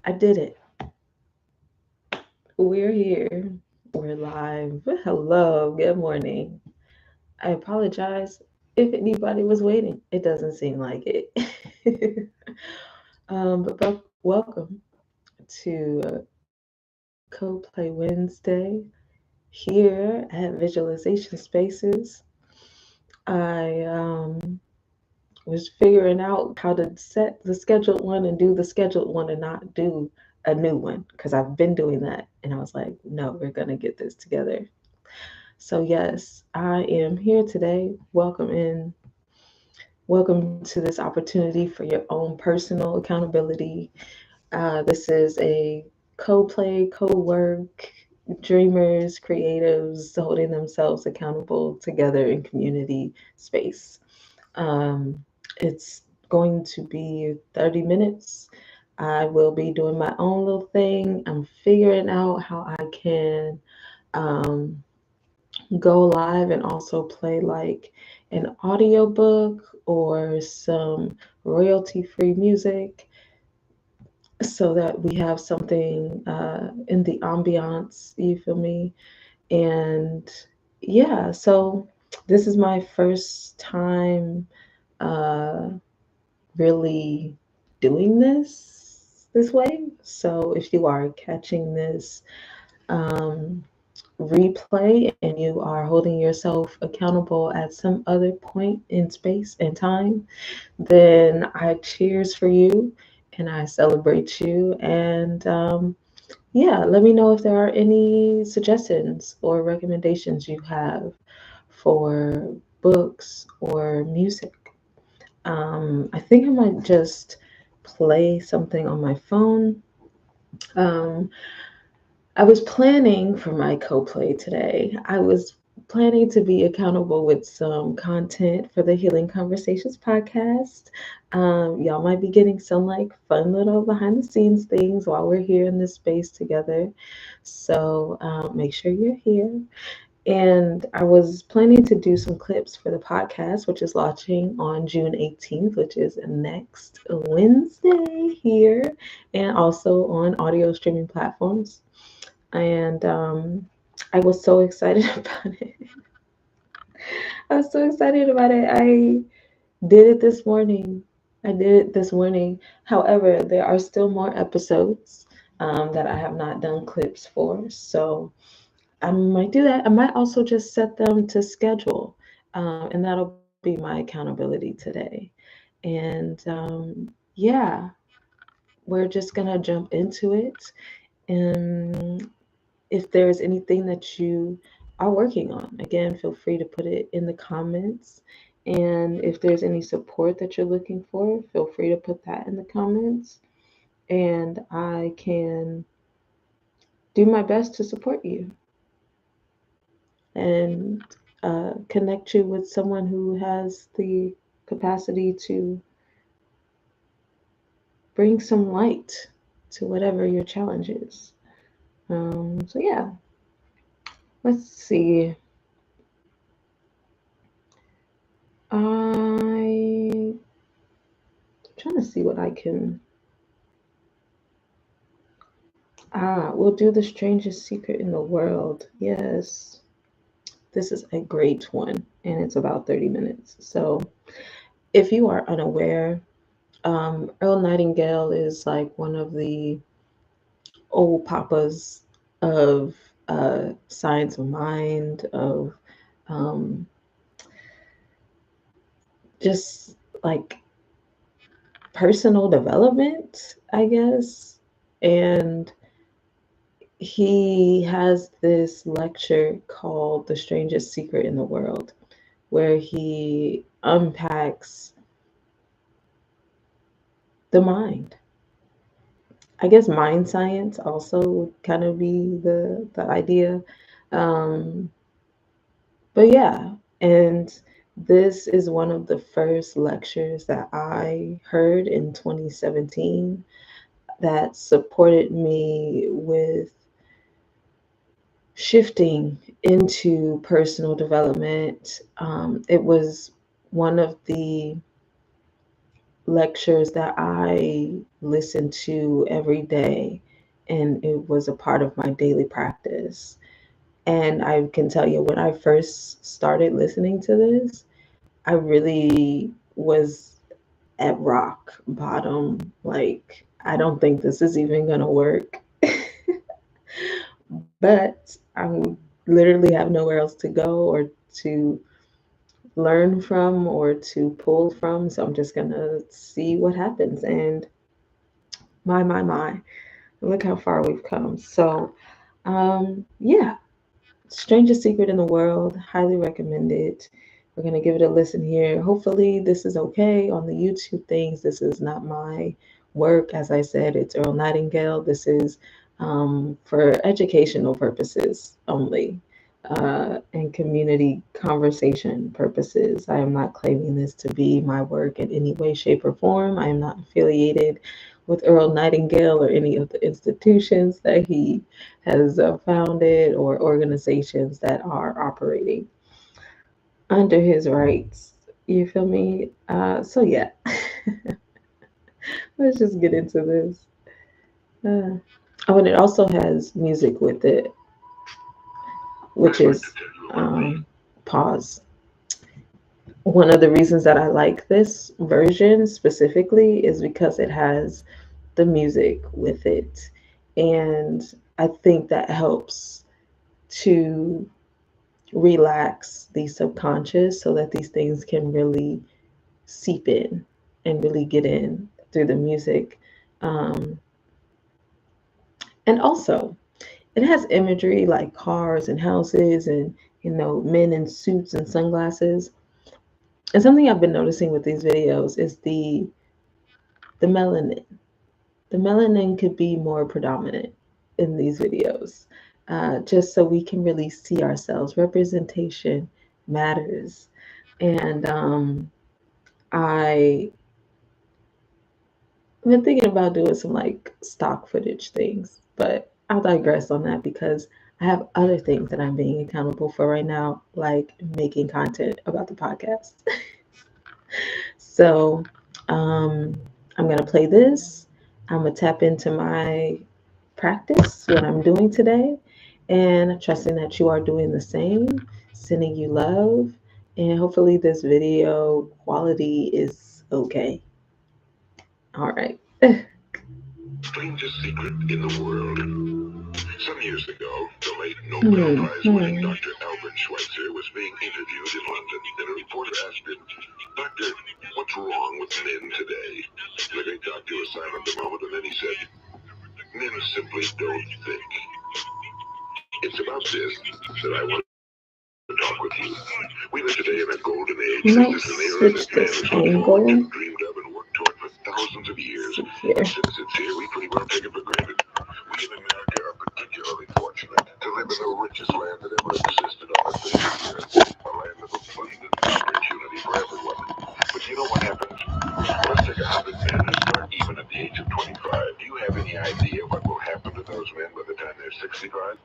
I did it. We're here. We're live. Hello. Good morning. I apologize if anybody was waiting. It doesn't seem like it. but welcome to Co-Play Wednesday here at Visualization Spaces. I was figuring out how to set the scheduled one and do the scheduled one and not do a new one because I've been doing that. And I was like, no, we're going to get this together. So, yes, I am here today. Welcome in. Welcome to this opportunity for your own personal accountability. This is a co play, co work, dreamers, creatives holding themselves accountable together in community space. Um, it's going to be 30 minutes. I will be doing my own little thing. I'm figuring out how I can um, go live and also play like an audiobook or some royalty free music so that we have something in the ambiance, you feel me? And yeah, so this is my first time uh, really doing this way. So if you are catching this um, replay and you are holding yourself accountable at some other point in space and time, then I cheers for you and I celebrate you. And yeah, let me know if there are any suggestions or recommendations you have for books or music. I think I might just play something on my phone. Um, I was planning for my co-play today. I was planning to be accountable with some content for the Healing Conversations podcast. Y'all might be getting some like fun little behind the scenes things while we're here in this space together. So make sure you're here. And I was planning to do some clips for the podcast, which is launching on June 18th, which is next Wednesday here, and also on audio streaming platforms. And I was so excited about it. I was so excited about it. I did it this morning. I did it this morning. However, there are still more episodes that I have not done clips for. So I might do that. I might also just set them to schedule, and that'll be my accountability today. And yeah, we're just gonna jump into it. And if there's anything that you are working on, again, feel free to put it in the comments. And if there's any support that you're looking for, feel free to put that in the comments. And I can do my best to support you and connect you with someone who has the capacity to bring some light to whatever your challenge is. So, yeah, let's see. I'm trying to see what I can. We'll do the strangest secret in the world. Yes, this is a great one, and it's about 30 minutes. So, if you are unaware, Earl Nightingale is like one of the old papas of science of mind, of um, just like personal development, I guess. And he has this lecture called The Strangest Secret in the World, where he unpacks the mind. I guess mind science also would kind of be the idea. Um, but yeah, and this is one of the first lectures that I heard in 2017 that supported me with shifting into personal development. It was one of the lectures that I listened to every day, and it was a part of my daily practice. And I can tell you, when I first started listening to this, I really was at rock bottom. Like, I don't think this is even going to work. But I literally have nowhere else to go or to learn from or to pull from. So I'm just going to see what happens. And my, look how far we've come. So, yeah, Strangest Secret in the World, highly recommend it. We're going to give it a listen here. Hopefully, this is okay on the YouTube things. This is not my work. As I said, it's Earl Nightingale. This is for educational purposes only and community conversation purposes. I am not claiming this to be my work in any way, shape, or form. I am not affiliated with Earl Nightingale or any of the institutions that he has founded or organizations that are operating under his rights. You feel me? So, yeah, let's just get into this. Oh, and it also has music with it, which is pause. One of the reasons that I like this version specifically is because it has the music with it. And I think that helps to relax the subconscious so that these things can really seep in and really get in through the music. Um, and also, it has imagery like cars and houses and, men in suits and sunglasses. And something I've been noticing with these videos is the melanin. The melanin could be more predominant in these videos, just so we can really see ourselves. Representation matters. And I've been thinking about doing some like stock footage things, but I'll digress on that because I have other things that I'm being accountable for right now, like making content about the podcast. So I'm going to play this. I'm going to tap into my practice, what I'm doing today, and trusting that you are doing the same, sending you love, and hopefully this video quality is okay. All right. Strangest secret in the world. Some years ago, the late Nobel Prize-winning Dr. Albert Schweitzer was being interviewed in London, and a reporter asked him, "Doctor, what's wrong with men today?" The great doctor was silent a moment, and then he said, "Men simply don't think." It's about this that I want to talk with you. We live today in a golden age. This is an era that man has looked forward to, dreamed of, and worked toward for thousands of years. And since it's here, we pretty well take it for granted. We in America are particularly fortunate to live in the richest land that ever existed on the face of the earth. A land of abundant opportunity for everyone. But you know what happens? Let's take 100 men who start even at the age of 25. Do you have any idea what will happen to those men by the time they're 65?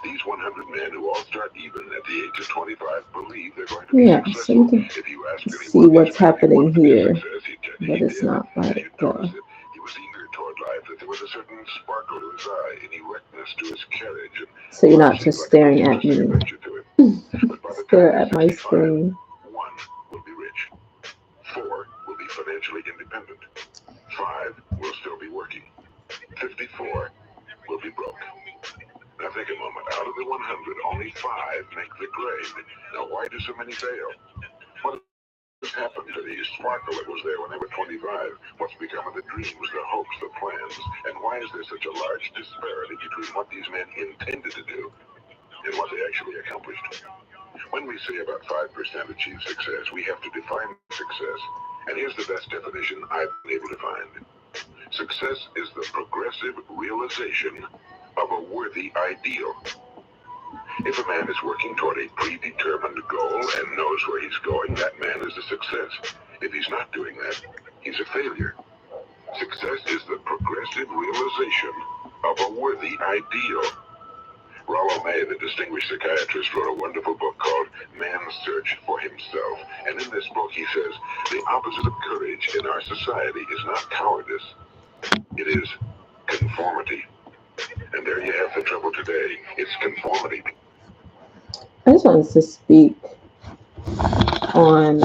These 100 men who all start even at the age of 25 believe they're going to be successful. So you can if you ask see what's happening here, but it's not like he was eager toward life, that there was a certain sparkle to his eye, an erectness to his carriage, and so you're not just staring at me. But by the Stare time at my screen. 1 will be rich, 4 will be financially independent, 5 will still be working, 54 will be broke. Now think a moment. Out of the 100, only 5 make the grade. Now why do so many fail? What has happened to the sparkle that was there when they were 25? What's become of the dreams, the hopes, the plans? And why is there such a large disparity between what these men intended to do and what they actually accomplished? When we say about 5% achieve success, we have to define success. And here's the best definition I've been able to find. Success is the progressive realization of a worthy ideal. If a man is working toward a predetermined goal and knows where he's going, that man is a success. If he's not doing that, he's a failure. Success is the progressive realization of a worthy ideal. Rollo May, the distinguished psychiatrist, wrote a wonderful book called Man's Search for Himself. And in this book, he says, the opposite of courage in our society is not cowardice. It is conformity. And there you have the trouble today. It's conformity. I just wanted to speak on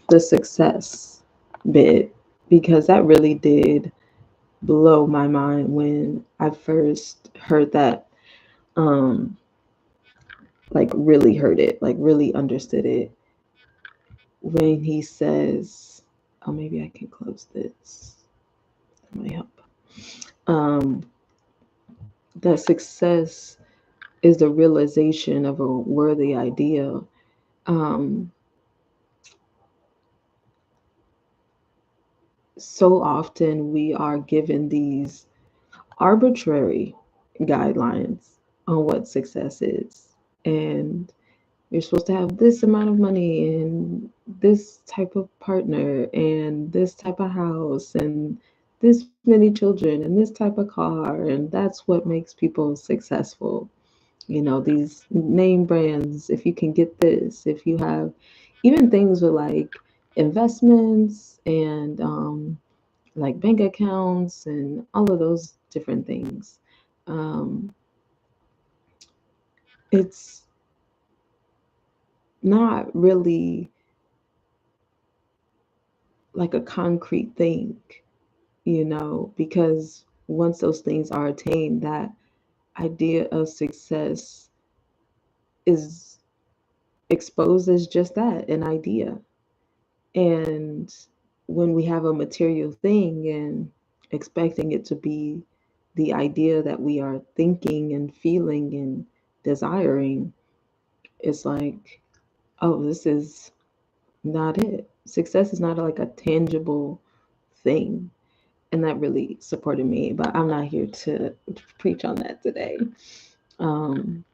the success bit, because that really did blow my mind when I first heard that. Like really heard it, like really understood it, when he says, oh, maybe I can close this, that might help. That success is the realization of a worthy idea. So often we are given these arbitrary guidelines on what success is. And you're supposed to have this amount of money and this type of partner and this type of house and this many children and this type of car. And that's what makes people successful. You know, these name brands, if you can get this, if you have even things with like investments and like bank accounts and all of those different things. Um, it's not really like a concrete thing, you know, because once those things are attained, that idea of success is exposed as just that, an idea. And when we have a material thing and expecting it to be the idea that we are thinking and feeling and desiring, it's like, oh, this is not it. Success is not like a tangible thing. And that really supported me, but I'm not here to preach on that today. Um,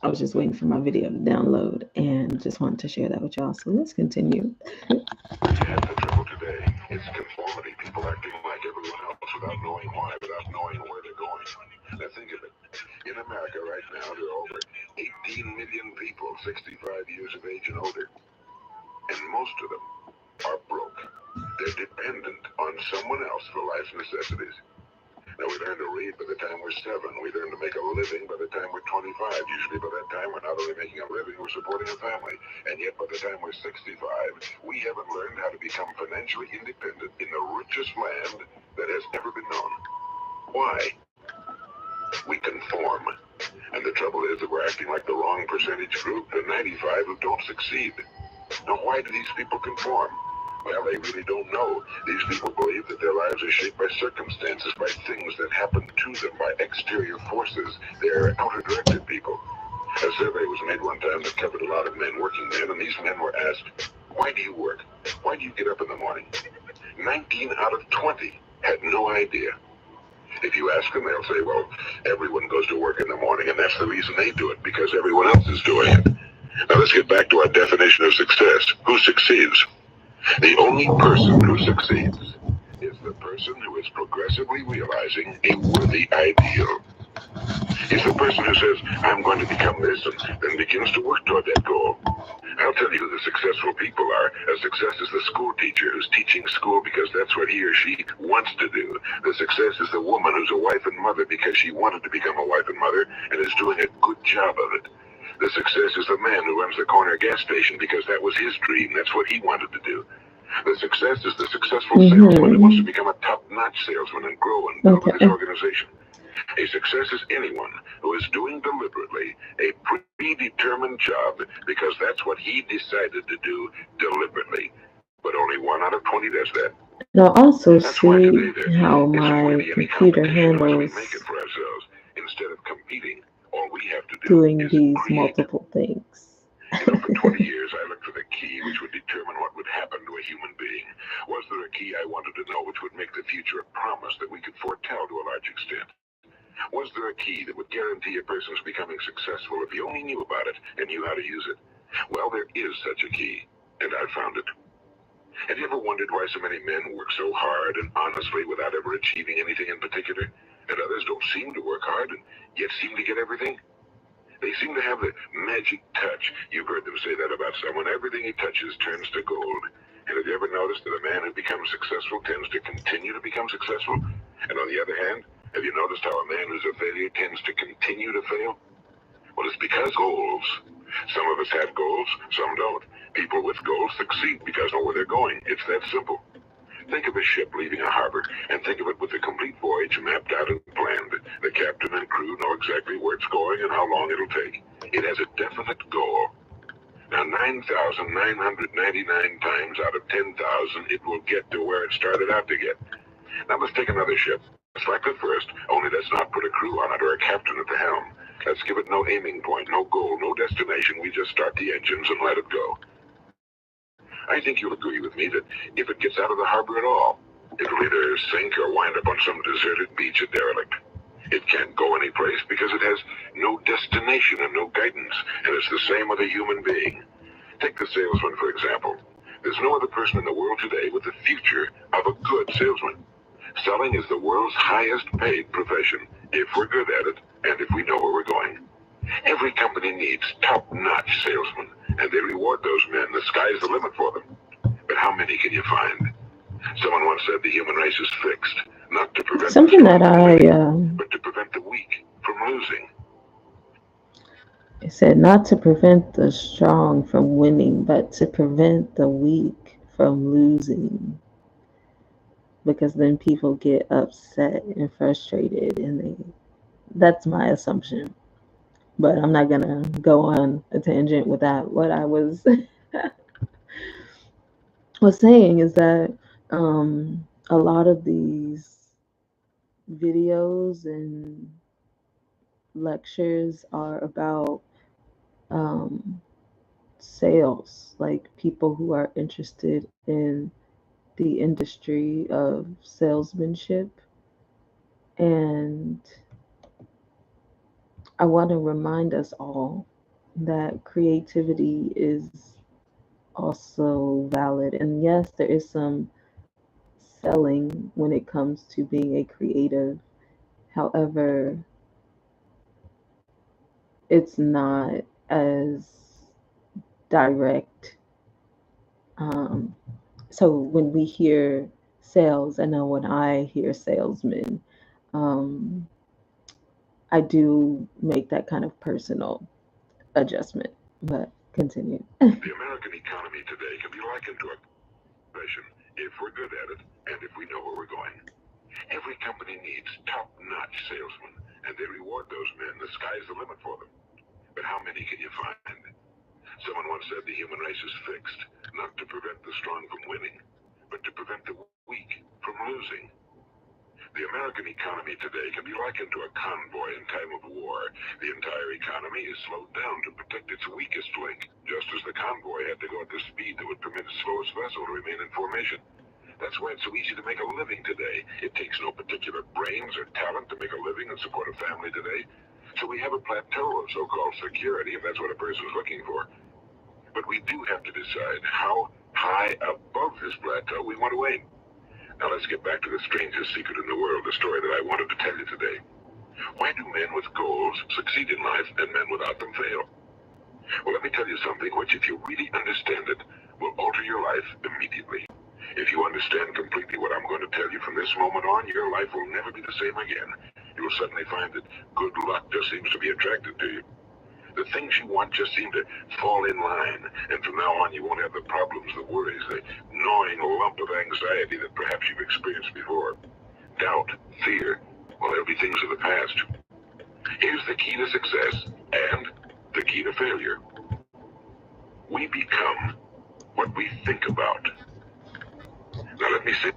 I was just waiting for my video to download and just wanted to share that with y'all. So let's continue. That's the trouble today. It's conformity. People acting like everyone else without knowing why, without knowing where they're going. Now think of it. In America right now, there are over 18 million people 65 years of age and older. And most of them are broke. They're dependent on someone else for life's necessities. Now, we learn to read by the time we're 7. We learn to make a living by the time we're 25. Usually by that time, we're not only making a living, we're supporting a family. And yet by the time we're 65, we haven't learned how to become financially independent in the richest land that has ever been known. Why? We conform. And the trouble is that we're acting like the wrong percentage group, the 95 who don't succeed. Now, why do these people conform? Well, they really don't know. These people believe that their lives are shaped by circumstances, by things that happen to them, by exterior forces. They're outer-directed people. A survey was made one time that covered a lot of men, working men, and these men were asked, why do you work? Why do you get up in the morning? 19 out of 20 had no idea. If you ask them, they'll say, well, everyone goes to work in the morning, and that's the reason they do it, because everyone else is doing it. Now let's get back to our definition of success. Who succeeds? The only person who succeeds is the person who is progressively realizing a worthy ideal. It's the person who says, I'm going to become this, and then begins to work toward that goal. I'll tell you who the successful people are. A success is the school teacher who's teaching school because that's what he or she wants to do. The success is the woman who's a wife and mother because she wanted to become a wife and mother and is doing a good job of it. The success is the man who runs the corner gas station because that was his dream. That's what he wanted to do. The success is the successful salesman who wants to become a top-notch salesman and grow and build his organization. A success is anyone who is doing deliberately a predetermined job because that's what he decided to do deliberately. But only 1 out of 20 does that. Now also That's why see today there how isn't my really any computer competition unless we handles make it for ourselves. Instead of competing, all we have to do doing is these create. multiple things. You know, for 20 years, I looked for the key which would determine what would happen to a human being. Was there a key I wanted to know which would make the future a promise that we could foretell to a large extent? Was there a key that would guarantee a person's becoming successful if he only knew about it and knew how to use it? Well, there is such a key, and I found it. Have you ever wondered why so many men work so hard and honestly without ever achieving anything in particular? and others don't seem to work hard and yet seem to get everything. They seem to have the magic touch. You've heard them say that about someone. Everything he touches turns to gold. And have you ever noticed that a man who becomes successful tends to continue to become successful? And on the other hand, have you noticed how a man who's a failure tends to continue to fail? Well, it's because goals. Some of us have goals, some don't. People with goals succeed because they know where they're going. It's that simple. Think of a ship leaving a harbor, and think of it with the complete voyage mapped out and planned. The captain and crew know exactly where it's going and how long it'll take. It has a definite goal. Now, 9,999 times out of 10,000, it will get to where it started out to get. Now, let's take another ship. It's like the first, only let's not put a crew on it or a captain at the helm. Let's give it no aiming point, no goal, no destination. We just start the engines and let it go. I think you'll agree with me that if it gets out of the harbor at all, it'll either sink or wind up on some deserted beach, a derelict. It can't go anyplace because it has no destination and no guidance, and it's the same with a human being. Take the salesman, for example. There's no other person in the world today with the future of a good salesman. Selling is the world's highest paid profession, if we're good at it, and if we know where we're going. Every company needs top-notch salesmen, and they reward those men. The sky's the limit for them. But how many can you find? Someone once said the human race is fixed, not to prevent Something the that strong from I winning, but to prevent the weak from losing. it said not to prevent the strong from winning, but to prevent the weak from losing. Because then people get upset and frustrated, and that's my assumption. But I'm not gonna go on a tangent with that. What I was saying is that a lot of these videos and lectures are about sales, like people who are interested in the industry of salesmanship. And I want to remind us all that creativity is also valid. And yes, there is some selling when it comes to being a creative. However, it's not as direct. So when we hear sales, I know when I hear salesman, I do make that kind of personal adjustment. But continue. The American economy today can be likened to a profession, if we're good at it, and if we know where we're going. Every company needs top-notch salesmen, and they reward those men. The sky's the limit for them. But how many can you find? Someone once said the human race is fixed, not to prevent the strong from winning, but to prevent the weak from losing. The American economy today can be likened to a convoy in time of war. The entire economy is slowed down to protect its weakest link, just as the convoy had to go at the speed that would permit its slowest vessel to remain in formation. That's why it's so easy to make a living today. It takes no particular brains or talent to make a living and support a family today. So we have a plateau of so-called security, if that's what a person's looking for. But we do have to decide how high above this plateau we want to aim. Now let's get back to the strangest secret in the world, the story that I wanted to tell you today. Why do men with goals succeed in life and men without them fail? Well, let me tell you something which, if you really understand it, will alter your life immediately. If you understand completely what I'm going to tell you from this moment on, your life will never be the same again. You'll suddenly find that good luck just seems to be attracted to you. The things you want just seem to fall in line, and from now on you won't have the problems, the worries, the gnawing lump of anxiety that perhaps you've experienced before. Doubt, fear, well, they'll be things of the past. Here's the key to success and the key to failure. We become what we think about. Now let me say,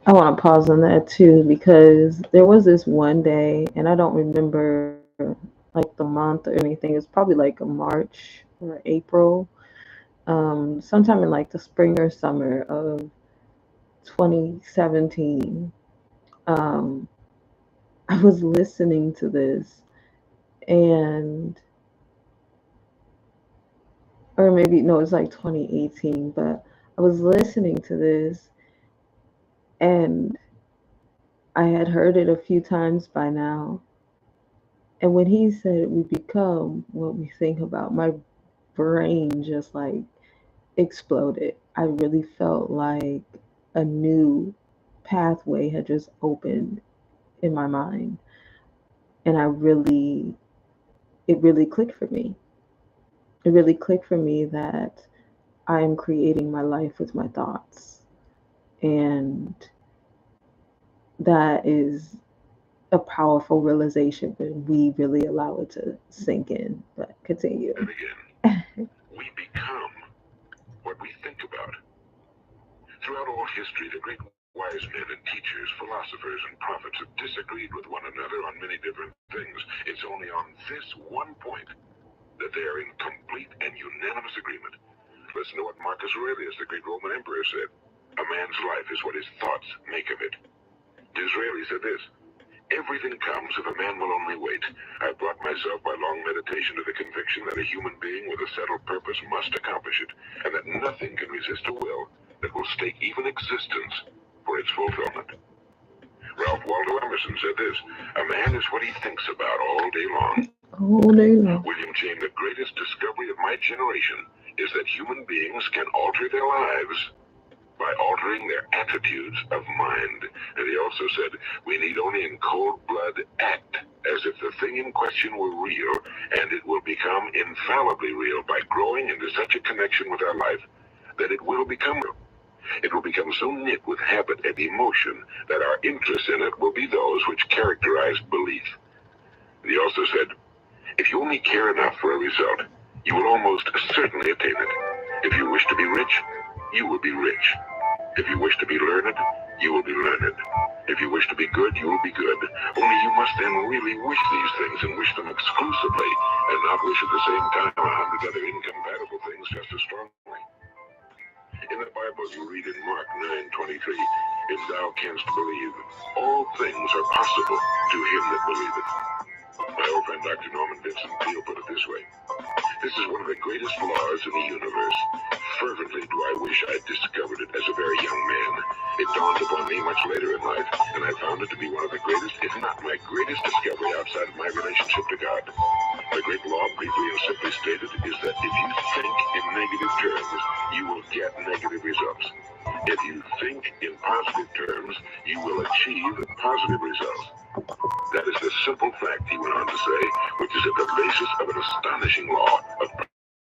I want to pause on that too, because there was this one day, and I don't remember like the month or anything. It's probably like a March or April, sometime in like the spring or summer of 2017. Um, I was listening to this, and or maybe no, it's like 2018, but I was listening to this, and I had heard it a few times by now. And when he said we become what we think about, my brain just like exploded. I really felt like a new pathway had just opened in my mind. And it really clicked for me. It really clicked for me that I am creating my life with my thoughts. And that is a powerful realization when we really allow it to sink in. But continue. And again, we become what we think about. Throughout all history, the great wise men and teachers, philosophers and prophets have disagreed with one another on many different things. It's only on this one point that they are in complete and unanimous agreement. Listen to what Marcus Aurelius, the great Roman emperor, said. A man's life is what his thoughts make of it. Disraeli said this. Everything comes if a man will only wait. I brought myself by long meditation to the conviction that a human being with a settled purpose must accomplish it, and that nothing can resist a will that will stake even existence for its fulfillment. Ralph Waldo Emerson said this, a man is what he thinks about all day long. All day long. William James, the greatest discovery of my generation is that human beings can alter their lives by altering their attitudes of mind. And he also said, we need only in cold blood act as if the thing in question were real, and it will become infallibly real by growing into such a connection with our life that it will become real. It will become so knit with habit and emotion that our interest in it will be those which characterize belief. He also said, if you only care enough for a result, you will almost certainly attain it. If you wish to be rich, you will be rich. If you wish to be learned, you will be learned. If you wish to be good, you will be good. Only you must then really wish these things and wish them exclusively, and not wish at the same time 100 other incompatible things just as strongly. In the Bible, you read in Mark 9:23, if thou canst believe, all things are possible to him that believeth. My old friend Dr. Norman Vincent Peale put it this way. This is one of the greatest laws in the universe. Fervently do I wish I'd discovered it as a very young man. It dawned upon me much later in life, and I found it to be one of the greatest, if not my greatest discovery outside of my relationship to God. The great law, briefly and simply stated, is that if you think in negative terms, you will get negative results. If you think in positive terms, you will achieve positive results. That is the simple fact, he went on to say, which is at the basis of an astonishing law of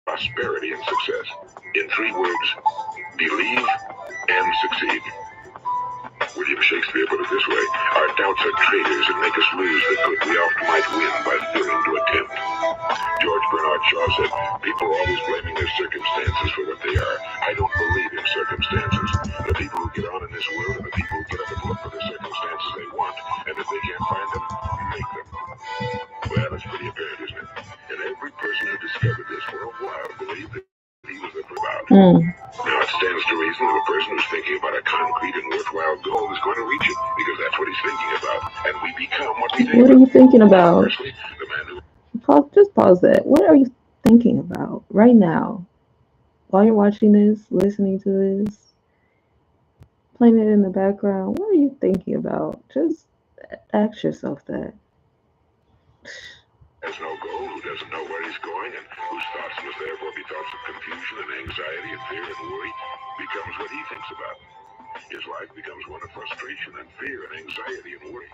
prosperity and success. In 3 words, believe and succeed. William Shakespeare put it this way, our doubts are traitors and make us lose the good we oft might win by fearing to attempt. George Bernard Shaw said, people are always blaming their circumstances for what they are. I don't believe in circumstances. The people who get on in this world are the people who get up and look for the circumstances they want, and if they can't find them, make them. Well, that's pretty apparent, isn't it? And every person who discovered this for a while believed that he was the about. Now it stands to reason that a person who's thinking about a concrete and worthwhile goal is going to reach it, because that's what he's thinking about. And we become what we think about. What are you thinking about? Firstly, the man who Just pause that. What are you thinking about right now? While you're watching this, listening to this, playing it in the background, what are you thinking about? Just ask yourself that. has no goal, who doesn't know where he's going, and whose thoughts must therefore be thoughts of confusion and anxiety and fear and worry, becomes what he thinks about. His life becomes one of frustration and fear and anxiety and worry.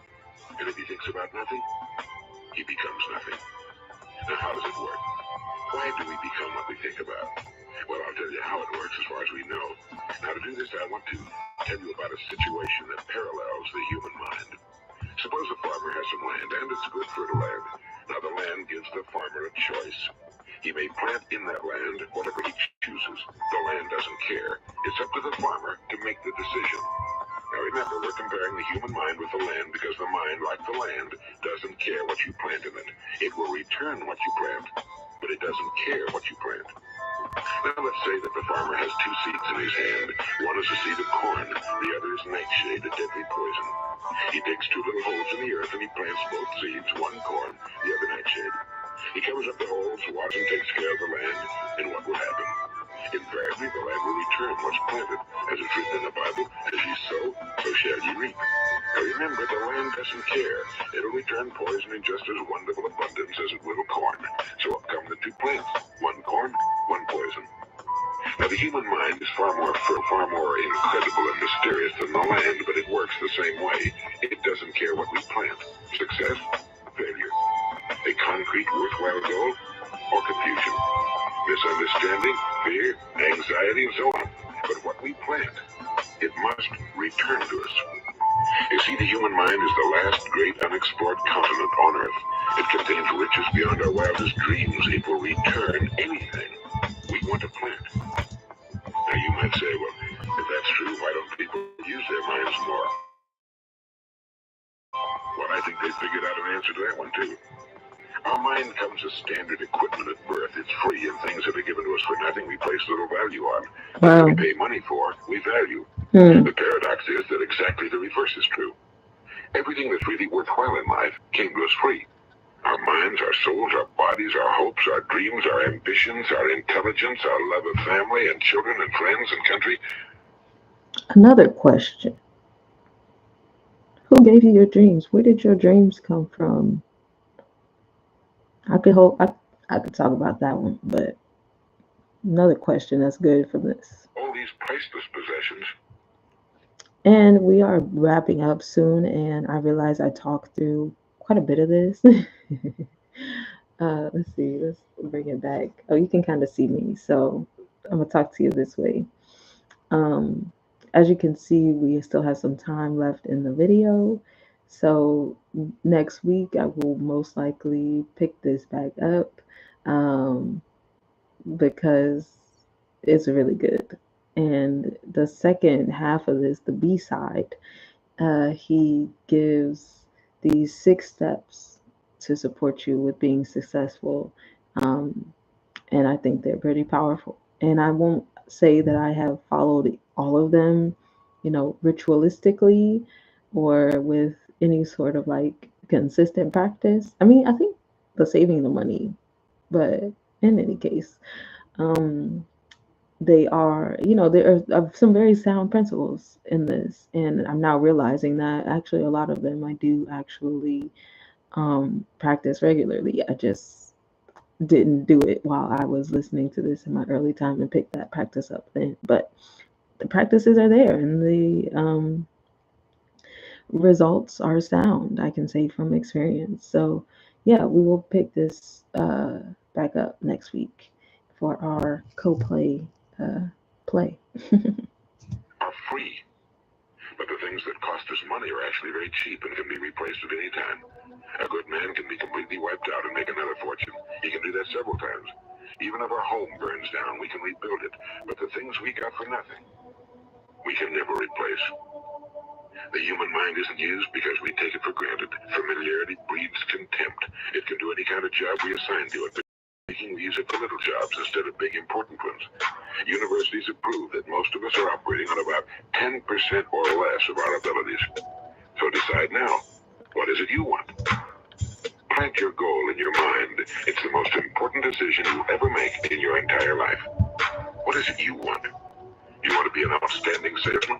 And if he thinks about nothing, he becomes nothing. Now, how does it work? Why do we become what we think about? Well, I'll tell you how it works as far as we know. Now, to do this, I want to tell you about a situation that parallels the human mind. Suppose a farmer has some land, and it's good fertile land. Now, the land gives the farmer a choice. He may plant in that land whatever he chooses. The land doesn't care. It's up to the farmer to make the decision. Now remember, we're comparing the human mind with the land because the mind, like the land, doesn't care what you plant in it. It will return what you plant, but it doesn't care what you plant. Now let's say that the farmer has 2 seeds in his hand. One is a seed of corn, the other is nightshade, a deadly poison. He digs 2 little holes in the earth and he plants both seeds, one corn, the other nightshade. He covers up the holes, waters and takes care of the land, and what will happen? Invariably, the land will return what's planted, as it's written in the Bible, as ye sow, so shall ye reap. Now remember, the land doesn't care. It'll return poison in just as wonderful abundance as it will corn. So up come the two plants. One corn, one poison. Now the human mind is far more incredible and mysterious than the land, but it works the same way. It doesn't care what we plant. Success, failure. A concrete, worthwhile goal, or confusion. Misunderstanding, fear, anxiety, and so on. But what we plant, it must return to us. You see, the human mind is the last great unexplored continent on Earth. It contains riches beyond our wildest dreams. It will return anything we want to plant. Now you might say, well, if that's true, why don't people use their minds more? Well, I think they figured out an answer to that one, too. Our mind comes as standard equipment at birth. It's free, and things that are given to us for nothing we place little value on. What we pay money for, we value. The paradox is that exactly the reverse is true. Everything that's really worthwhile in life came to us free. Our minds, our souls, our bodies, our hopes, our dreams, our ambitions, our intelligence, our love of family and children and friends and country. Another question. Who gave you your dreams? Where did your dreams come from? I could talk about that one, but another question that's good for this. All these priceless possessions. And we are wrapping up soon, and I realize I talked through quite a bit of this. Let's see, let's bring it back. Oh, you can kind of see me, so I'm gonna talk to you this way. As you can see, we still have some time left in the video. So next week, I will most likely pick this back up because it's really good. And the second half of this, the B side, he gives these 6 steps to support you with being successful. And I think they're pretty powerful. And I won't say that I have followed all of them, ritualistically or with any sort of like consistent practice. I mean, I think the saving the money, but in any case, they are, there are some very sound principles in this. And I'm now realizing that actually a lot of them I do actually practice regularly. I just didn't do it while I was listening to this in my early time and pick that practice up then. But the practices are there and the results are sound, I can say from experience. So yeah, we will pick this back up next week for our co-play play. Are free. But the things that cost us money are actually very cheap and can be replaced at any time. A good man can be completely wiped out and make another fortune. He can do that several times. Even if our home burns down, we can rebuild it. But the things we got for nothing, we can never replace. The human mind isn't used because we take it for granted. Familiarity breeds contempt. It can do any kind of job we assign to it. We use it for little jobs instead of big important ones. Universities have proved that most of us are operating on about 10% or less of our abilities. So decide now, what is it you want? Plant your goal in your mind. It's the most important decision you ever make in your entire life. What is it you want? You want to be an outstanding salesman?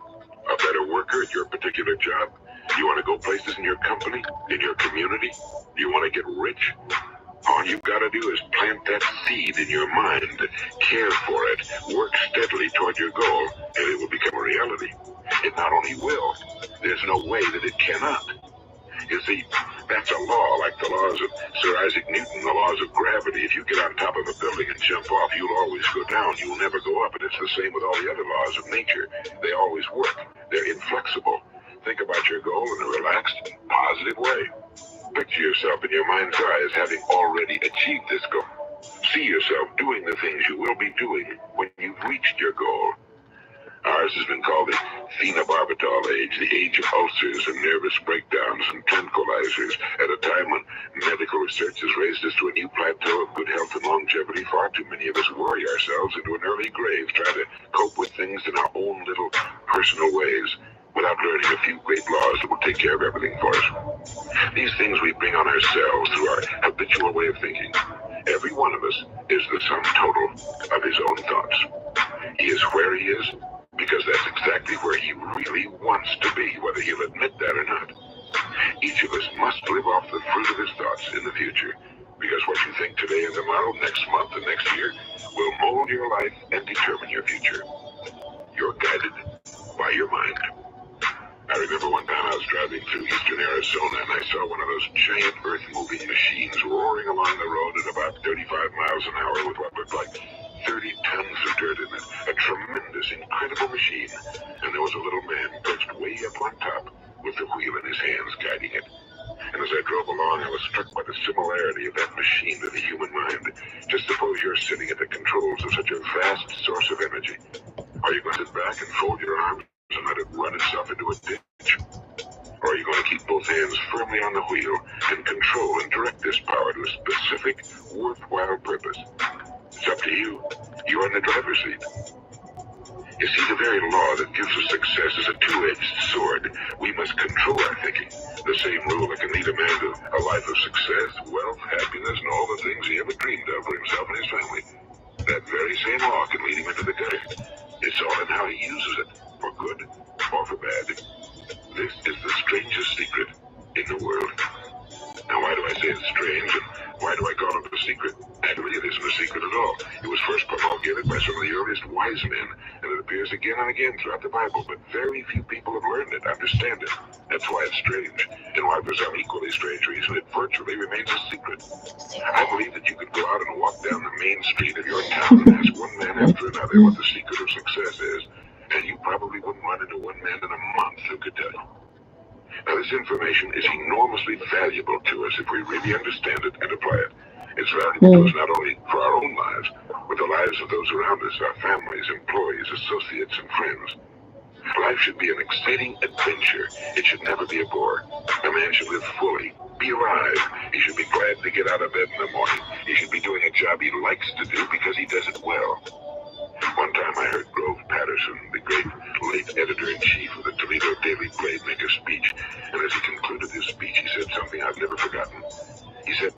A better worker at your particular job? You want to go places in your company, in your community? You want to get rich? All you've got to do is plant that seed in your mind, care for it, work steadily toward your goal, and it will become a reality. It not only will, there's no way that it cannot. You see, that's a law, like the laws of Sir Isaac Newton, the laws of gravity. If you get on top of a building and jump off, you'll always go down. You'll never go up. And it's the same with all the other laws of nature. They always work. They're inflexible. Think about your goal in a relaxed, positive way. Picture yourself in your mind's eye as having already achieved this goal. See yourself doing the things you will be doing when you've reached your goal. Ours has been called the phenobarbital age, the age of ulcers and nervous breakdowns and tranquilizers. At a time when medical research has raised us to a new plateau of good health and longevity, far too many of us worry ourselves into an early grave trying to cope with things in our own little personal ways without learning a few great laws that will take care of everything for us. These things we bring on ourselves through our habitual way of thinking. Every one of us is the sum total of his own thoughts. He is where he is Because that's exactly where he really wants to be, whether he'll admit that or not. Each of us must live off the fruit of his thoughts in the future, because what you think today and tomorrow, next month and next year, will mold your life and determine your future. You're guided by your mind. I remember one time I was driving through eastern Arizona and I saw one of those giant earth-moving machines roaring along the road at about 35 miles an hour with what looked like 30 tons of dirt in it. A tremendous, incredible machine. And there was a little man perched way up on top with the wheel in his hands guiding it. And as I drove along, I was struck by the similarity of that machine to the human mind. Just suppose you're sitting at the controls of such a vast source of energy. Are you going to sit back and fold your arms and let it run itself into a ditch? Or are you going to keep both hands firmly on the wheel and control and direct this power to a specific, worthwhile purpose? It's up to you. You're in the driver's seat. You see, the very law that gives us success is a two-edged sword. We must control our thinking. The same rule that can lead a man to a life of success, wealth, happiness, and all the things he ever dreamed of for himself and his family. That very same law can lead him into the gutter. It's all in how he uses it, for good or for bad. This is the strangest secret in the world. Now, why do I say it's strange, and why do I call it a secret? Actually, it isn't a secret at all. It was first promulgated by some of the earliest wise men, and it appears again and again throughout the Bible, but very few people have learned it, understand it. That's why it's strange, and why for some equally strange reason it virtually remains a secret. I believe that you could go out and walk down the main street of your town and ask one man after another what the secret of success is, and you probably wouldn't run into one man in a month who could tell you. Now, this information is enormously valuable to us if we really understand it and apply it. It's valuable to us not only for our own lives, but the lives of those around us, our families, employees, associates, and friends. Life should be an exciting adventure. It should never be a bore. A man should live fully, be alive. He should be glad to get out of bed in the morning. He should be doing a job he likes to do because he does it well. One time I heard Grove Patterson, the great late editor-in-chief of the Toledo Daily Blade, make a speech, and as he concluded his speech, he said something I've never forgotten. He said,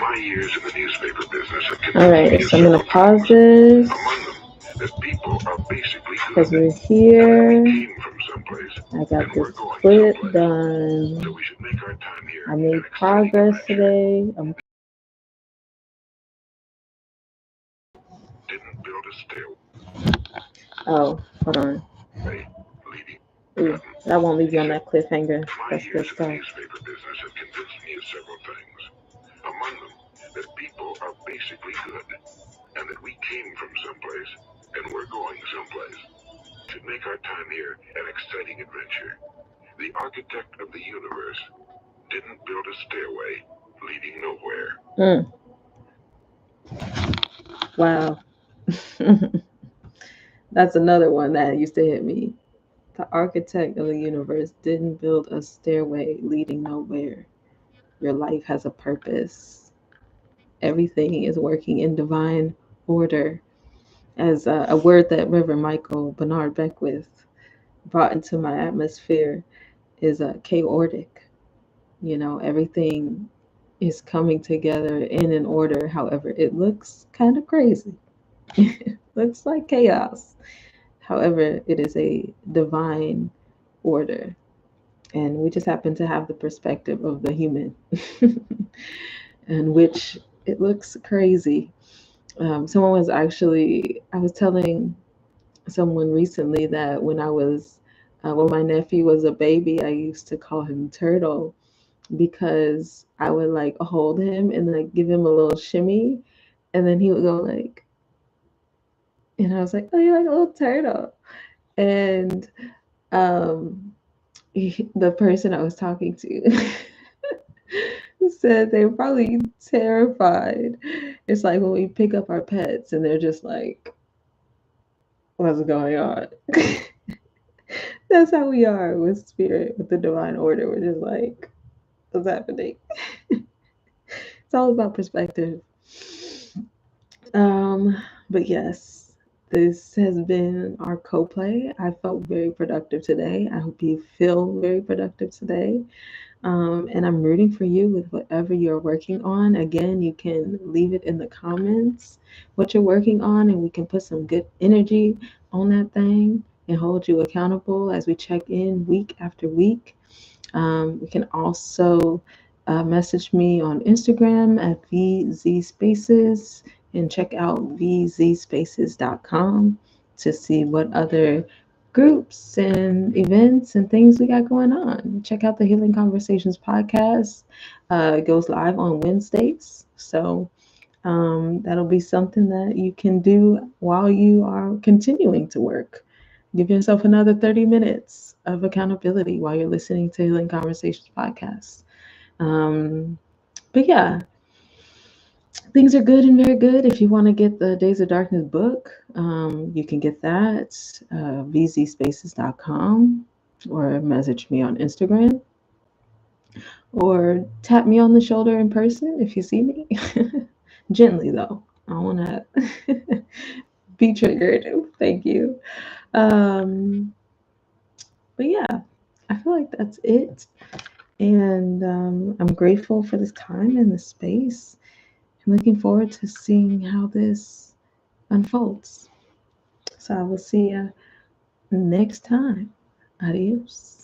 "My years in the newspaper business have convinced me of So I'm going to several pause things. this Among them, that people are basically because good, we're and that here. we came from someplace, I got and we're this going split someplace. done. So we should make our time here I an made exciting progress adventure." today. Didn't build a stairway Oh, hold on. leading. Ooh, I won't leave you on that cliffhanger. My That's good years in the stuff. newspaper business have convinced me of several things. Among them, that people are basically good, and that we came from someplace, and we're going someplace. To make our time here an exciting adventure. The architect of the universe didn't build a stairway leading nowhere. Wow. That's another one that used to hit me. The architect of the universe didn't build a stairway leading nowhere. Your life has a purpose. Everything is working in divine order. As a word that Reverend Michael Bernard Beckwith brought into my atmosphere is chaotic. You know, everything is coming together in an order. However, it looks kind of crazy. It looks like chaos. However, it is a divine order. And we just happen to have the perspective of the human, in which it looks crazy. Someone was actually, I was telling someone recently that when my nephew was a baby, I used to call him Turtle because I would like hold him and like give him a little shimmy, and then he would go like, and I was like, "Oh, you're like a little turtle," and the person I was talking to said they were probably terrified. It's like when we pick up our pets and they're just like, "What's going on?" That's how we are with spirit, with the divine order. We're just like, "What's happening?" It's all about perspective. But yes, this has been our co-play. I felt very productive today. I hope you feel very productive today. And I'm rooting for you with whatever you're working on. Again, you can leave it in the comments what you're working on, and we can put some good energy on that thing and hold you accountable as we check in week after week. You can also message me on Instagram at VZ Spaces and check out vzspaces.com to see what other groups and events and things we got going on. Check out the Healing Conversations podcast. It goes live on Wednesdays. So that'll be something that you can do while you are continuing to work. Give yourself another 30 minutes of accountability while you're listening to Healing Conversations podcast. Um, but yeah, things are good and very good. If you want to get the Days of Darkness book, you can get that vzspaces.com or message me on Instagram or tap me on the shoulder in person if you see me. Gently, though. I don't want to be triggered. Thank you. Um, but yeah, I feel like that's it. And I'm grateful for this time and this space. I'm looking forward to seeing how this unfolds. So I will see you next time. Adios.